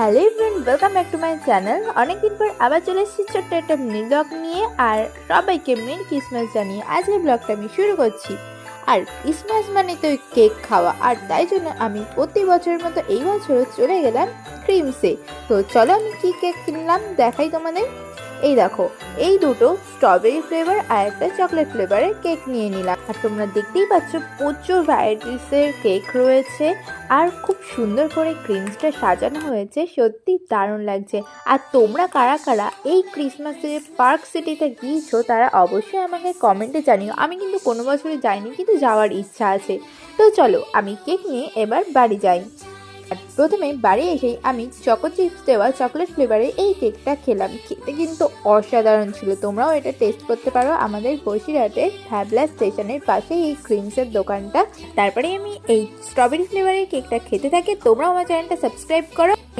Hello everyone, welcome back to my channel. অনেকদিন পর আবার চলে এসেছি ছোট্ট একটা মিনি ব্লগ নিয়ে। আর সবাইকে মেরি ক্রিসমাস জানিয়ে আজকের ব্লগটা আমি শুরু করছি। আর ক্রিসমাস মানে তো কেক খাওয়া, আর তাই জন্য আমি প্রতি বছরের মতো এই বছরও চলে গেলাম ক্রিমসে। তো চলো আমি কি কেক কিনলাম দেখাই তোমাদের। এই দেখো, এই দুটো স্ট্রবেরি ফ্লেভার আর একটা চকলেট ফ্লেভারের কেক নিয়ে নিলাম। আর তোমরা দেখতেই পাচ্ছ প্রচুর ভ্যারাইটিসের কেক রয়েছে, আর খুব সুন্দর করে ক্রিমসটা সাজানো হয়েছে, সত্যি দারুণ লাগছে। আর তোমরা কারা কারা এই ক্রিসমাসে পার্ক সিটিতে গিয়েছো তারা অবশ্যই আমাকে কমেন্টে জানিও। আমি কিন্তু কোনো বছরে যাইনি, কিন্তু যাওয়ার ইচ্ছা আছে। তো চলো আমি কেক নিয়ে এবার বাড়ি যাই। আর প্রথমে বাড়ি এসেই আমি চকো চিপস দেওয়া চকলেট ফ্লেভারের এই কেকটা খেলাম। খেতে কিন্তু অসাধারণ ছিল। তোমরাও এটা টেস্ট করতে পারো আমাদের বসিরহাটের ফ্যাবলাস স্টেশনের পাশে এই ক্রিমসের দোকানটা। তারপরে আমি এই স্ট্রবেরি ফ্লেভারের কেকটা খেতে থাকি। তোমরাও আমার চ্যানেলটা সাবস্ক্রাইব করো।